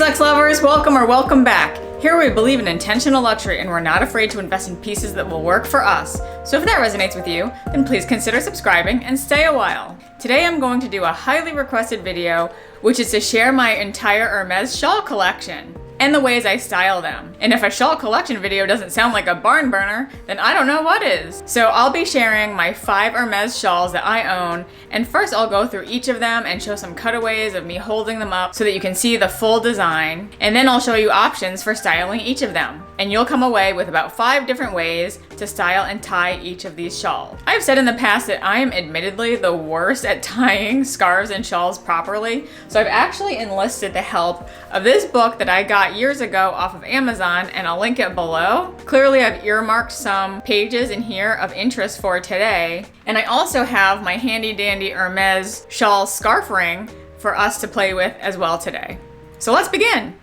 Unisex lovers, welcome back. Here we believe in intentional luxury and we're not afraid to invest in pieces that will work for us. So if that resonates with you, then please consider subscribing and stay a while. Today I'm going to do a highly requested video, which is to share my entire Hermès shawl collection and the ways I style them. And if a shawl collection video doesn't sound like a barn burner, then I don't know what is. So I'll be sharing my 5 Hermès shawls that I own, and first I'll go through each of them and show some cutaways of me holding them up so that you can see the full design, and then I'll show you options for styling each of them. And you'll come away with about 5 different ways to style and tie each of these shawls. I've said in the past that I am admittedly the worst at tying scarves and shawls properly, so I've actually enlisted the help of this book that I got years ago off of Amazon, and I'll link it below. Clearly I've earmarked some pages in here of interest for today, and I also have my handy dandy Hermès shawl scarf ring for us to play with as well today. So let's begin.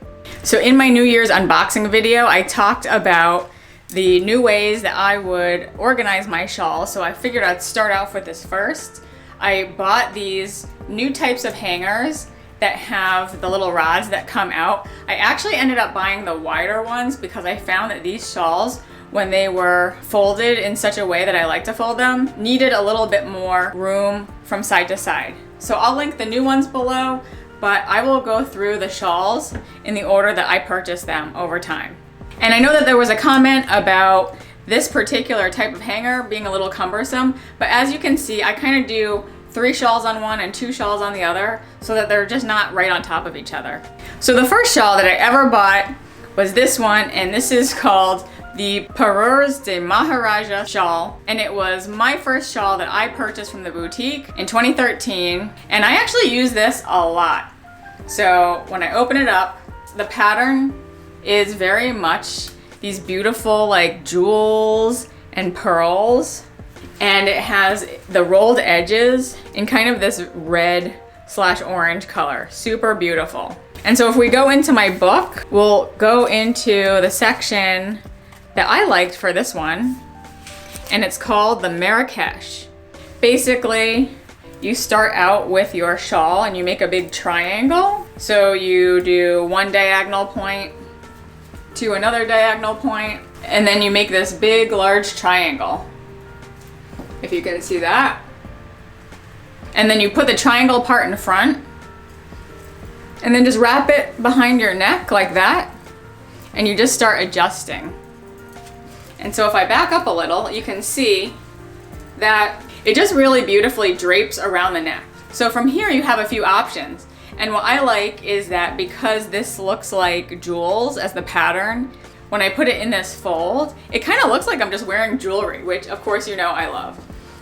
So in my New Year's unboxing video, I talked about the new ways that I would organize my shawl, so I figured I'd start off with this first. I bought these new types of hangers that have the little rods that come out. I actually ended up buying the wider ones because I found that these shawls, when they were folded in such a way that I like to fold them, needed a little bit more room from side to side. So I'll link the new ones below, but I will go through the shawls in the order that I purchased them over time. And I know that there was a comment about this particular type of hanger being a little cumbersome, but as you can see, I kind of do 3 shawls on one and 2 shawls on the other so that they're just not right on top of each other. So the first shawl that I ever bought was this one, and this is called the Parures de Maharaja Shaw, and it was my first shawl that I purchased from the boutique in 2013, and I actually use this a lot. So when I open it up, the pattern is very much these beautiful like jewels and pearls, and it has the rolled edges in kind of this red/orange color. Super beautiful. And so if we go into my book, we'll go into the section that I liked for this one, and it's called the Marrakesh. Basically, you start out with your shawl and you make a big triangle. So you do one diagonal point to another diagonal point, and then you make this big, large triangle. If you can see that. And then you put the triangle part in front, and then just wrap it behind your neck like that, and you just start adjusting. And so if I back up a little, you can see that it just really beautifully drapes around the neck. So from here you have a few options. And what I like is that because this looks like jewels as the pattern, when I put it in this fold, it kind of looks like I'm just wearing jewelry, which of course you know I love.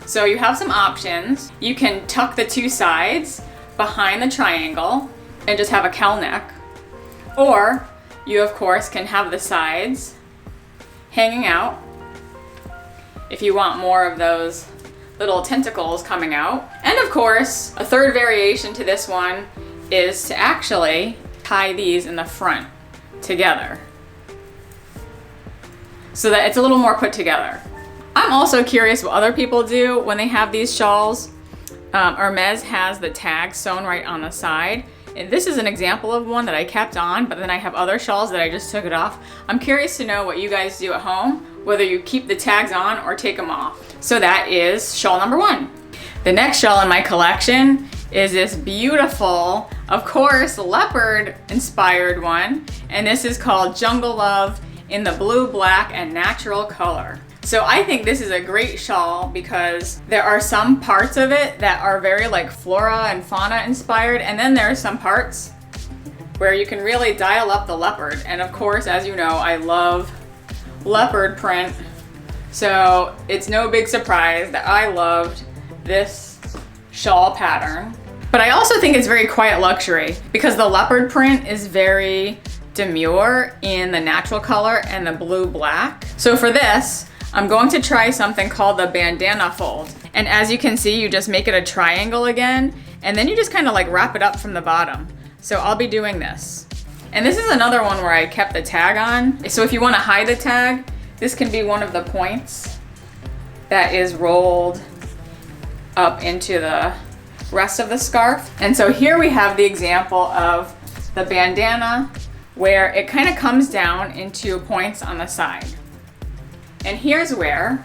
So you have some options. You can tuck the 2 sides behind the triangle and just have a cowl neck. Or you of course can have the sides hanging out if you want more of those little tentacles coming out. And of course, a third variation to this one is to actually tie these in the front together so that it's a little more put together. I'm also curious what other people do when they have these shawls. Hermès has the tag sewn right on the side. And this is an example of one that I kept on, but then I have other shawls that I just took it off. I'm curious to know what you guys do at home, whether you keep the tags on or take them off. So that is shawl number 1. The next shawl in my collection is this beautiful, of course, leopard inspired one. And this is called Jungle Love in the blue, black, and natural color. So I think this is a great shawl because there are some parts of it that are very like flora and fauna inspired, and then there are some parts where you can really dial up the leopard. And of course, as you know, I love leopard print, so it's no big surprise that I loved this shawl pattern. But I also think it's very quiet luxury because the leopard print is very demure in the natural color and the blue black. So for this, I'm going to try something called the bandana fold. And as you can see, you just make it a triangle again, and then you just kind of like wrap it up from the bottom. So I'll be doing this. And this is another one where I kept the tag on. So if you want to hide the tag, this can be one of the points that is rolled up into the rest of the scarf. And so here we have the example of the bandana where it kind of comes down into points on the side. And here's where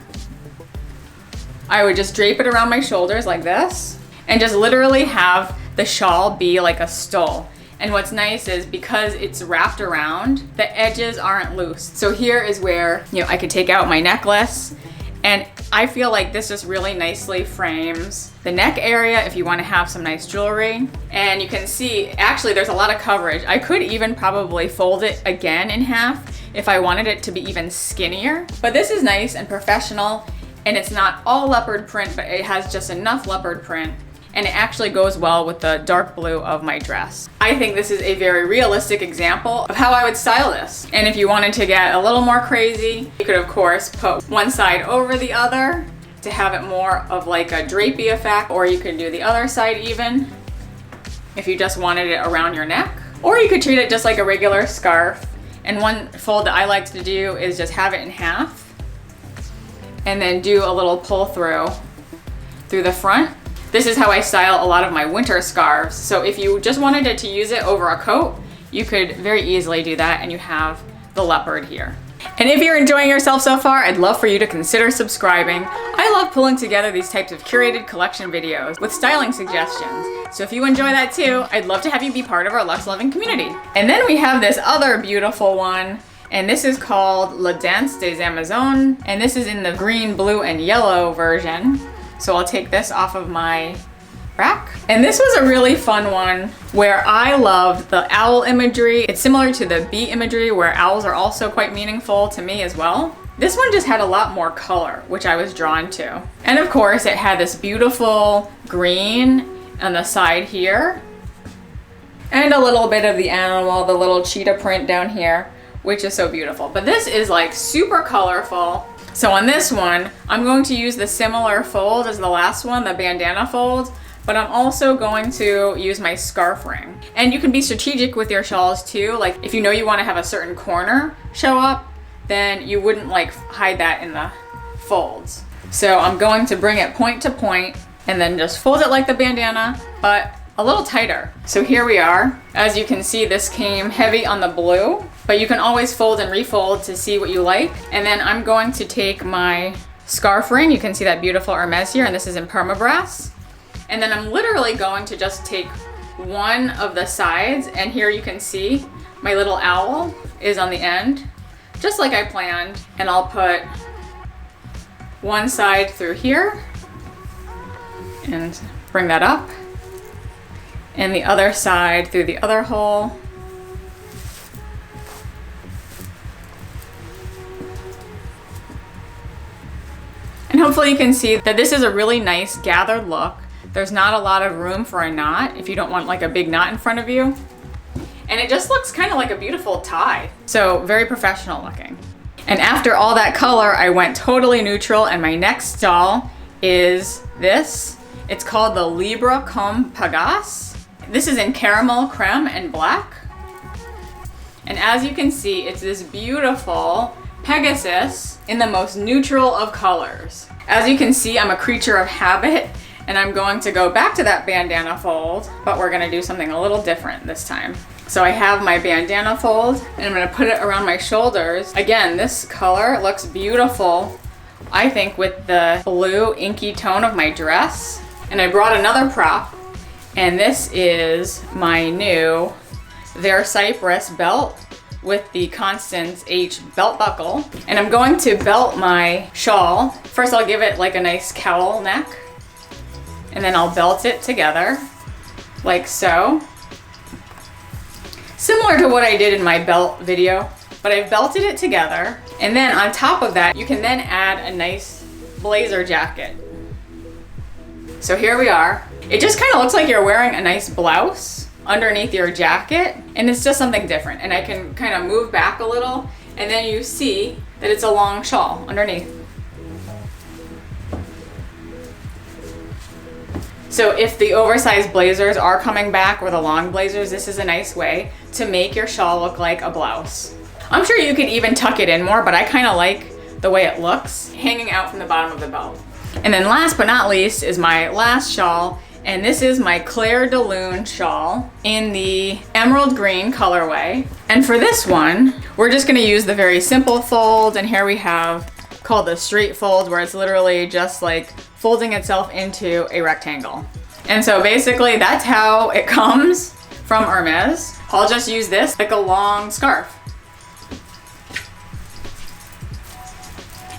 I would just drape it around my shoulders like this and just literally have the shawl be like a stole. And what's nice is because it's wrapped around, the edges aren't loose. So here is where, you know, I could take out my necklace, and I feel like this just really nicely frames the neck area if you want to have some nice jewelry. And you can see, actually there's a lot of coverage. I could even probably fold it again in half if I wanted it to be even skinnier. But this is nice and professional, and it's not all leopard print, but it has just enough leopard print, and it actually goes well with the dark blue of my dress. I think this is a very realistic example of how I would style this. And if you wanted to get a little more crazy, you could of course put one side over the other to have it more of like a drapey effect, or you could do the other side even if you just wanted it around your neck. Or you could treat it just like a regular scarf. And one fold that I like to do is just have it in half and then do a little pull through the front. This is how I style a lot of my winter scarves. So if you just wanted it to use it over a coat, you could very easily do that, and you have the leopard here. And if you're enjoying yourself so far, I'd love for you to consider subscribing. I love pulling together these types of curated collection videos with styling suggestions. So if you enjoy that too, I'd love to have you be part of our luxe loving community. And then we have this other beautiful one, and this is called Ldan des Amazones, and this is in the green, blue, and yellow version. So I'll take this off of my rack. And this was a really fun one where I loved the owl imagery. It's similar to the bee imagery where owls are also quite meaningful to me as well. This one just had a lot more color, which I was drawn to. And of course it had this beautiful green on the side here, and a little bit of the animal, the little cheetah print down here, which is so beautiful. But this is like super colorful. So on this one, I'm going to use the similar fold as the last one, the bandana fold, but I'm also going to use my scarf ring. And you can be strategic with your shawls too. Like if you know you want to have a certain corner show up, then you wouldn't like hide that in the folds. So I'm going to bring it point to point and then just fold it like the bandana, but a little tighter. So here we are. As you can see, this came heavy on the blue, but you can always fold and refold to see what you like. And then I'm going to take my scarf ring. You can see that beautiful Hermès here, and this is in permabrass. And then I'm literally going to just take one of the sides, and here you can see my little owl is on the end, just like I planned. And I'll put one side through here and bring that up, and the other side through the other hole. And hopefully you can see that this is a really nice gathered look. There's not a lot of room for a knot if you don't want like a big knot in front of you. And it just looks kind of like a beautiful tie. So very professional looking. And after all that color, I went totally neutral, and my next style is this. It's called the Libra comme Pegasus. This is in caramel, creme, and black. And as you can see, it's this beautiful Pegasus in the most neutral of colors. As you can see, I'm a creature of habit, and I'm going to go back to that bandana fold, but we're gonna do something a little different this time. So I have my bandana fold, and I'm gonna put it around my shoulders. Again, this color looks beautiful, I think, with the blue inky tone of my dress. And I brought another prop, and this is my new Cypress belt with the Constance H belt buckle. And I'm going to belt my shawl. First I'll give it like a nice cowl neck, and then I'll belt it together like so. Similar to what I did in my belt video, but I've belted it together. And then on top of that, you can then add a nice blazer jacket. So here we are. It just kind of looks like you're wearing a nice blouse underneath your jacket, and it's just something different. And I can kind of move back a little, and then you see that it's a long shawl underneath. So if the oversized blazers are coming back, or the long blazers, this is a nice way to make your shawl look like a blouse. I'm sure you could even tuck it in more, but I kind of like the way it looks hanging out from the bottom of the belt. And then last but not least is my last shawl, and this is my Claire de Lune shawl in the emerald green colorway. And for this one, we're just gonna use the very simple fold, and here we have called the straight fold, where it's literally just like folding itself into a rectangle. And so basically that's how it comes from Hermes. I'll just use this like a long scarf.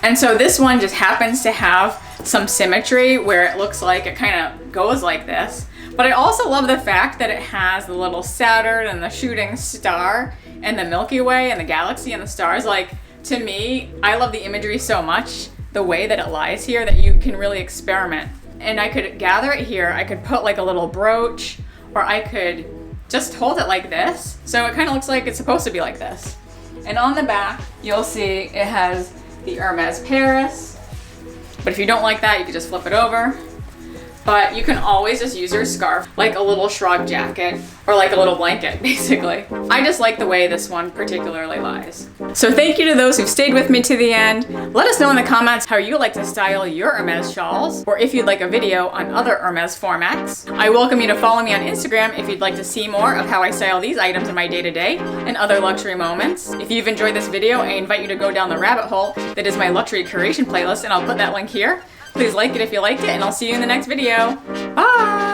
And so this one just happens to have some symmetry where it looks like it kind of goes like this. But I also love the fact that it has the little Saturn and the shooting star and the Milky Way and the galaxy and the stars. Like, to me, I love the imagery so much, the way that it lies here, that you can really experiment. And I could gather it here, I could put like a little brooch, or I could just hold it like this. So it kind of looks like it's supposed to be like this. And on the back, you'll see it has the Hermes Paris. But if you don't like that, you can just flip it over. But you can always just use your scarf like a little shrug jacket or like a little blanket, basically. I just like the way this one particularly lies. So thank you to those who've stayed with me to the end. Let us know in the comments how you like to style your Hermes shawls, or if you'd like a video on other Hermes formats. I welcome you to follow me on Instagram if you'd like to see more of how I style these items in my day-to-day and other luxury moments. If you've enjoyed this video, I invite you to go down the rabbit hole that is my luxury curation playlist, and I'll put that link here. Please like it if you liked it, and I'll see you in the next video. Bye!